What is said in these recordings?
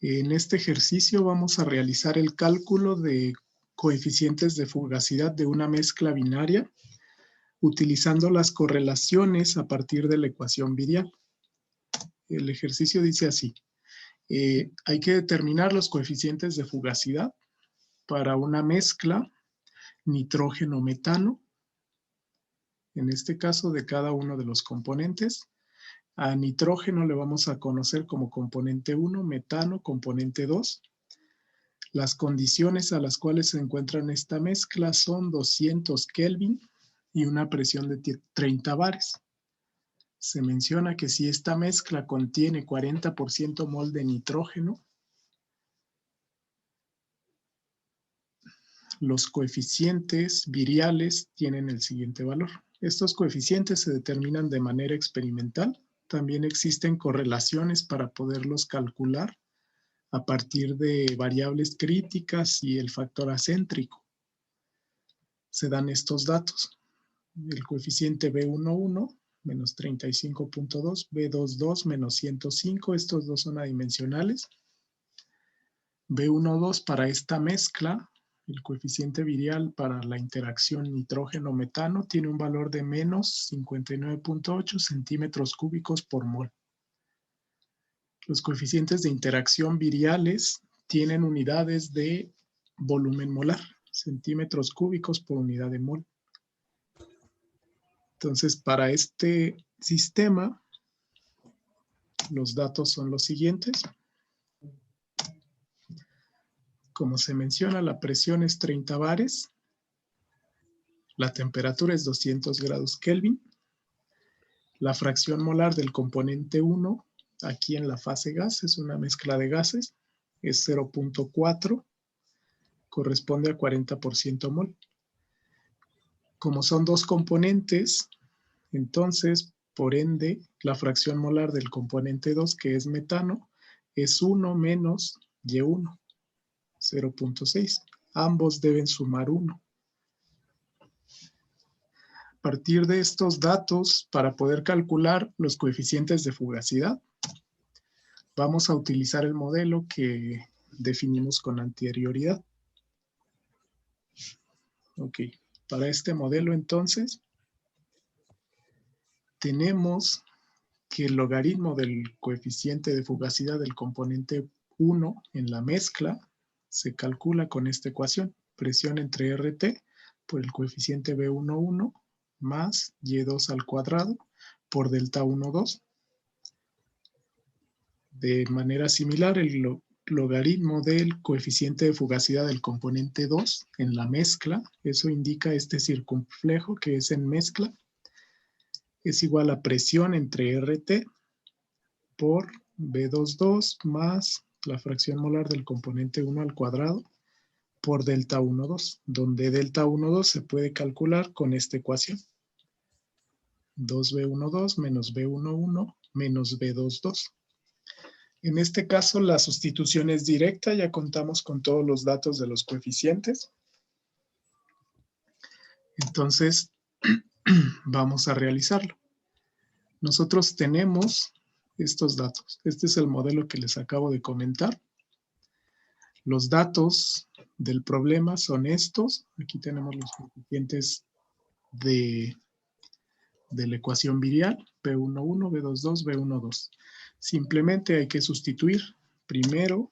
En este ejercicio vamos a realizar el cálculo de coeficientes de fugacidad de una mezcla binaria utilizando las correlaciones a partir de la ecuación virial. El ejercicio dice así: hay que determinar los coeficientes de fugacidad para una mezcla nitrógeno-metano, en este caso de cada uno de los componentes. A nitrógeno le vamos a conocer como componente 1, metano componente 2. Las condiciones a las cuales se encuentran esta mezcla son 200 Kelvin y una presión de 30 bares. Se menciona que si esta mezcla contiene 40% mol de nitrógeno, los coeficientes viriales tienen el siguiente valor. Estos coeficientes se determinan de manera experimental. También existen correlaciones para poderlos calcular a partir de variables críticas y el factor acéntrico. Se dan estos datos: el coeficiente B11 menos 35.2, B22 menos 105, estos dos son adimensionales. B12 para esta mezcla, el coeficiente virial para la interacción nitrógeno-metano tiene un valor de menos 59.8 centímetros cúbicos por mol. Los coeficientes de interacción viriales tienen unidades de volumen molar, centímetros cúbicos por unidad de mol. Entonces, para este sistema, los datos son los siguientes. Como se menciona, la presión es 30 bares, la temperatura es 200 grados Kelvin, la fracción molar del componente 1, aquí en la fase gas, es una mezcla de gases, es 0.4, corresponde a 40% mol. Como son dos componentes, entonces, por ende, la fracción molar del componente 2, que es metano, es 1 menos Y1, 0.6. Ambos deben sumar 1. A partir de estos datos, para poder calcular los coeficientes de fugacidad, vamos a utilizar el modelo que definimos con anterioridad. Ok, para este modelo entonces, tenemos que el logaritmo del coeficiente de fugacidad del componente 1 en la mezcla se calcula con esta ecuación: presión entre RT por el coeficiente B11 más Y2 al cuadrado por delta 12. De manera similar, el logaritmo del coeficiente de fugacidad del componente 2 en la mezcla, eso indica este circunflejo que es en mezcla, es igual a presión entre RT por B22 más la fracción molar del componente 1 al cuadrado por delta 12, donde delta 12 se puede calcular con esta ecuación: 2B12 menos B11 menos B22. En este caso, la sustitución es directa, ya contamos con todos los datos de los coeficientes. Entonces, vamos a realizarlo. Nosotros tenemos estos datos. Este es el modelo que les acabo de comentar. Los datos del problema son estos. Aquí tenemos los coeficientes de la ecuación virial, B11, B22, B12. Simplemente hay que sustituir. Primero,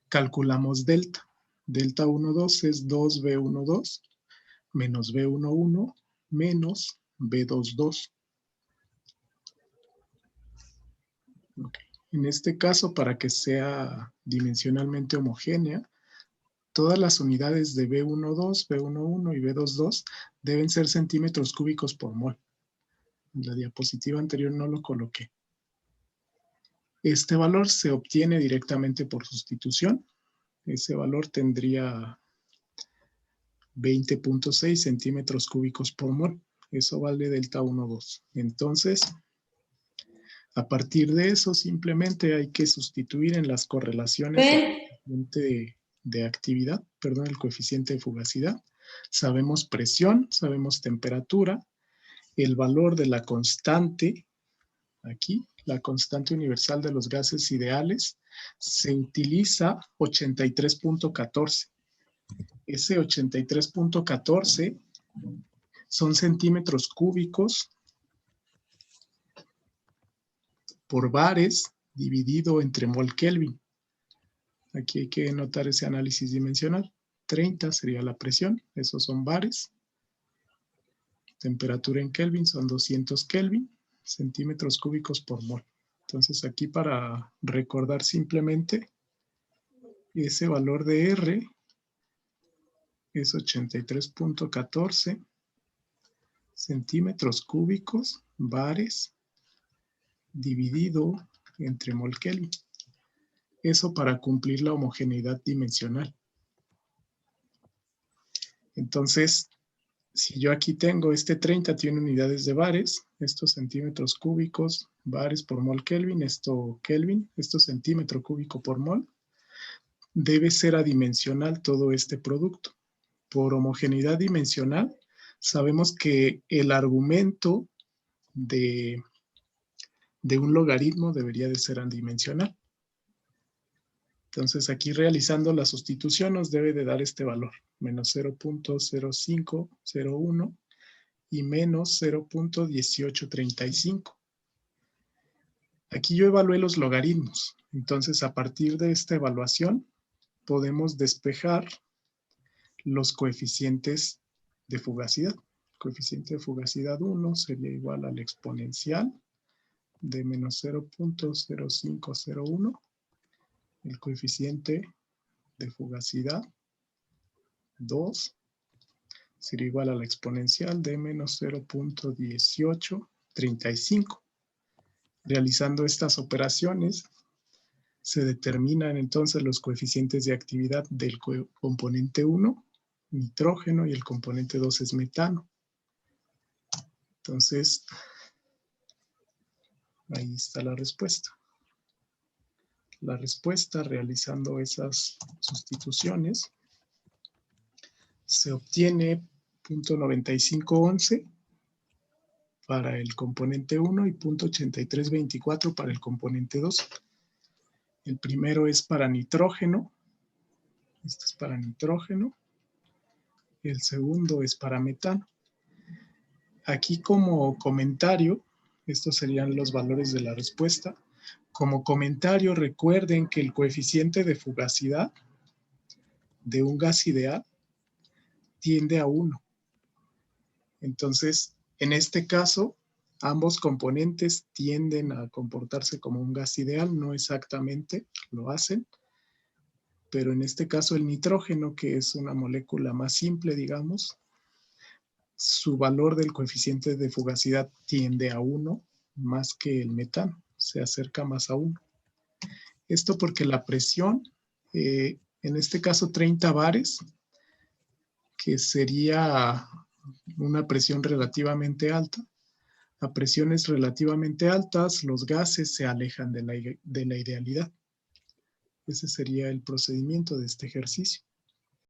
calculamos delta. Delta 12 es 2B12 menos B11 menos B22. Okay. En este caso, para que sea dimensionalmente homogénea, todas las unidades de B12, B11 y B22 deben ser centímetros cúbicos por mol. En la diapositiva anterior no lo coloqué. Este valor se obtiene directamente por sustitución. Ese valor tendría 20.6 centímetros cúbicos por mol. Eso vale delta 12. Entonces, a partir de eso, simplemente hay que sustituir en las correlaciones de actividad, perdón, el coeficiente de fugacidad. Sabemos presión, sabemos temperatura, el valor de la constante, aquí, la constante universal de los gases ideales, se utiliza 83.14. Ese 83.14 son centímetros cúbicos por bares dividido entre mol Kelvin. Aquí hay que notar ese análisis dimensional. 30 sería la presión, esos son bares. Temperatura en Kelvin son 200 Kelvin, centímetros cúbicos por mol. Entonces aquí para recordar simplemente, ese valor de R es 83.14 centímetros cúbicos, bares, dividido entre mol Kelvin. Eso para cumplir la homogeneidad dimensional. Entonces, si yo aquí tengo este 30 tiene unidades de bares, estos centímetros cúbicos, bares por mol Kelvin, esto centímetro cúbico por mol, debe ser adimensional todo este producto. Por homogeneidad dimensional, sabemos que el argumento de un logaritmo debería de ser adimensional. Entonces aquí realizando la sustitución nos debe de dar este valor, menos 0.0501 y menos 0.1835. Aquí yo evalué los logaritmos, entonces a partir de esta evaluación podemos despejar los coeficientes de fugacidad. El coeficiente de fugacidad 1 sería igual al exponencial de menos 0.0501. El coeficiente de fugacidad 2 sería igual a la exponencial de menos 0.1835. Realizando estas operaciones, se determinan entonces los coeficientes de actividad del componente 1, nitrógeno, y el componente 2 es metano. Entonces, ahí está la respuesta. La respuesta, realizando esas sustituciones, se obtiene 0.9511 para el componente 1 y 0.8324 para el componente 2. El primero es para nitrógeno. Este es para nitrógeno. El segundo es para metano. Aquí como comentario, estos serían los valores de la respuesta. Como comentario, recuerden que el coeficiente de fugacidad de un gas ideal tiende a 1. Entonces, en este caso, ambos componentes tienden a comportarse como un gas ideal, no exactamente lo hacen, pero en este caso el nitrógeno, que es una molécula más simple, digamos, su valor del coeficiente de fugacidad tiende a 1 más que el metano, se acerca más a 1. Esto porque la presión, en este caso 30 bares, que sería una presión relativamente alta. A presiones relativamente altas, los gases se alejan de la idealidad. Ese sería el procedimiento de este ejercicio.